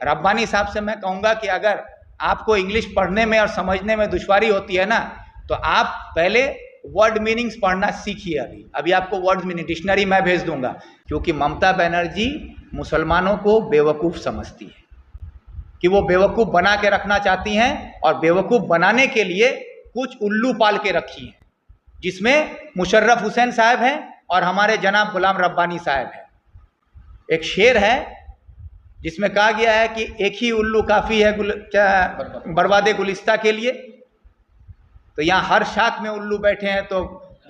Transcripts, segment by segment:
रब्बानी साहब से मैं कहूँगा कि अगर आपको इंग्लिश पढ़ने में और समझने में दुश्वारी होती है ना, तो आप पहले वर्ड मीनिंग्स पढ़ना सीखिए। अभी आपको वर्ड मीनिंग डिक्शनरी मैं भेज दूंगा, क्योंकि ममता बनर्जी मुसलमानों को बेवकूफ़ समझती है कि वो बेवकूफ़ बना के रखना चाहती हैं, और बेवकूफ़ बनाने के लिए कुछ उल्लू पाल के रखी हैं, जिसमें मुशर्रफ हुसैन साहब हैं और हमारे जनाब गुलाम रब्बानी साहब हैं। एक शेर है जिसमें कहा गया है कि एक ही उल्लू काफ़ी है बर्बादे गुलिस्ता के लिए। तो यहाँ हर शाख में उल्लू बैठे हैं, तो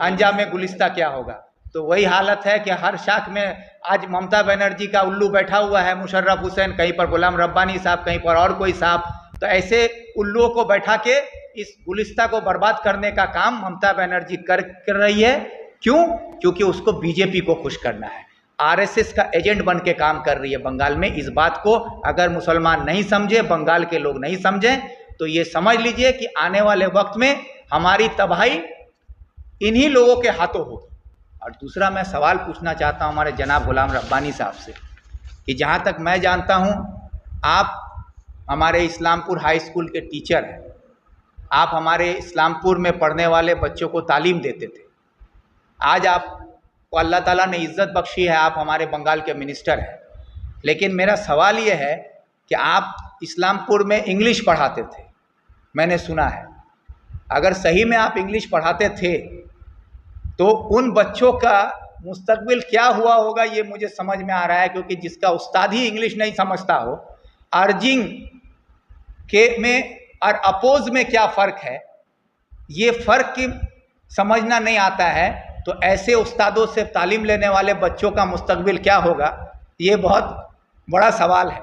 अंजाम में गुलिस्ता क्या होगा। तो वही हालत है कि हर शाख में आज ममता बनर्जी का उल्लू बैठा हुआ है, मुशर्रफ हुसैन, कहीं पर गुलाम रब्बानी साहब, कहीं पर और कोई साहब। तो ऐसे उल्लुओं को बैठा के इस गुलिस्ता को बर्बाद करने का काम ममता बनर्जी कर रही है। क्यों? क्योंकि उसको बीजेपी को खुश करना है, आरएसएस का एजेंट बन के काम कर रही है बंगाल में। इस बात को अगर मुसलमान नहीं समझे, बंगाल के लोग नहीं समझें, तो ये समझ लीजिए कि आने वाले वक्त में हमारी तबाही इन्हीं लोगों के हाथों होगी। और दूसरा मैं सवाल पूछना चाहता हूं हमारे जनाब गुलाम रब्बानी साहब से कि जहां तक मैं जानता हूं, आप हमारे इस्लामपुर हाई स्कूल के टीचर हैं, आप हमारे इस्लामपुर में पढ़ने वाले बच्चों को तालीम देते थे। आज आपको अल्लाह ताला ने इज़्ज़त बख्शी है, आप हमारे बंगाल के मिनिस्टर हैं। लेकिन मेरा सवाल ये है कि आप इस्लामपुर में इंग्लिश पढ़ाते थे, मैंने सुना है। अगर सही में आप इंग्लिश पढ़ाते थे तो उन बच्चों का मुस्तकबिल क्या हुआ होगा, ये मुझे समझ में आ रहा है। क्योंकि जिसका उस्ताद ही इंग्लिश नहीं समझता हो, अर्जिंग के में और अपोज में क्या फ़र्क है, ये फ़र्क समझना नहीं आता है, तो ऐसे उस्तादों से तालीम लेने वाले बच्चों का मुस्तकबिल क्या होगा, ये बहुत बड़ा सवाल है।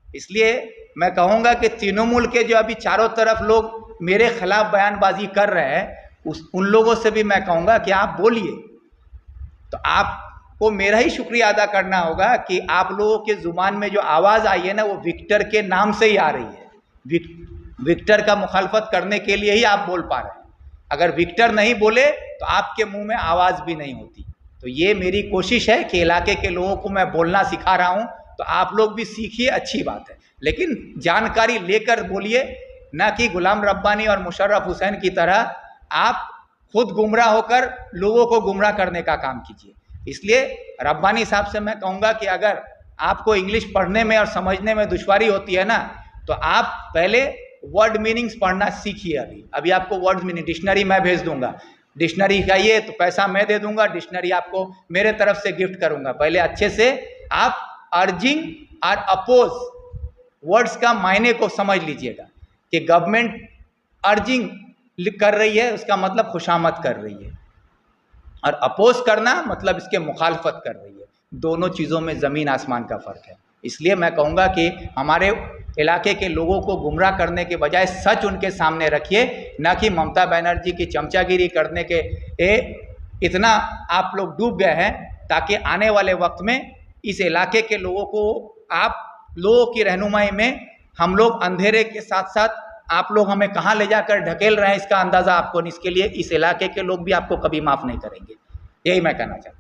इसलिए मैं कहूँगा कि तृणमूल के जो अभी चारों तरफ लोग मेरे खिलाफ बयानबाजी कर रहे हैं, उन लोगों से भी मैं कहूँगा कि आप बोलिए। तो आपको मेरा ही शुक्रिया अदा करना होगा कि आप लोगों के ज़ुबान में जो आवाज़ आई है ना, वो विक्टर के नाम से ही आ रही है। विक्टर का मुखालफत करने के लिए ही आप बोल पा रहे हैं। अगर विक्टर नहीं बोले तो आपके मुंह में आवाज़ भी नहीं होती। तो ये मेरी कोशिश है कि इलाके के लोगों को मैं बोलना सिखा रहा हूँ, तो आप लोग भी सीखिए, अच्छी बात है। लेकिन जानकारी लेकर बोलिए, ना कि गुलाम रब्बानी और मुशर्रफ हुसैन की तरह आप खुद गुमराह होकर लोगों को गुमराह करने का काम कीजिए। इसलिए रब्बानी साहब से मैं कहूँगा कि अगर आपको इंग्लिश पढ़ने में और समझने में दुश्वारी होती है ना, तो आप पहले वर्ड मीनिंग्स पढ़ना सीखिए। अभी आपको वर्ड मीनिंग डिक्शनरी मैं भेज दूंगा। डिक्शनरी चाहिए तो पैसा मैं दे दूंगा, डिक्शनरी आपको मेरे तरफ से गिफ्ट करूंगा। पहले अच्छे से आप अर्जिंग और अपोज वर्ड्स का मायने को समझ लीजिएगा कि गवर्नमेंट अर्जिंग कर रही है, उसका मतलब खुशामद कर रही है, और अपोज करना मतलब इसके मुखालफत कर रही है। दोनों चीज़ों में ज़मीन आसमान का फ़र्क है। इसलिए मैं कहूँगा कि हमारे इलाके के लोगों को गुमराह करने के बजाय सच उनके सामने रखिए, ना कि ममता बनर्जी की चमचागिरी करने के इतना आप लोग डूब गए हैं, ताकि आने वाले वक्त में इस इलाके के लोगों को, आप लोगों की रहनुमाई में हम लोग अंधेरे के साथ साथ आप लोग हमें कहाँ ले जाकर ढकेल रहे हैं, इसका अंदाज़ा आपको नहीं। इसके लिए इस इलाके के लोग भी आपको कभी माफ़ नहीं करेंगे। यही मैं कहना चाहता हूँ।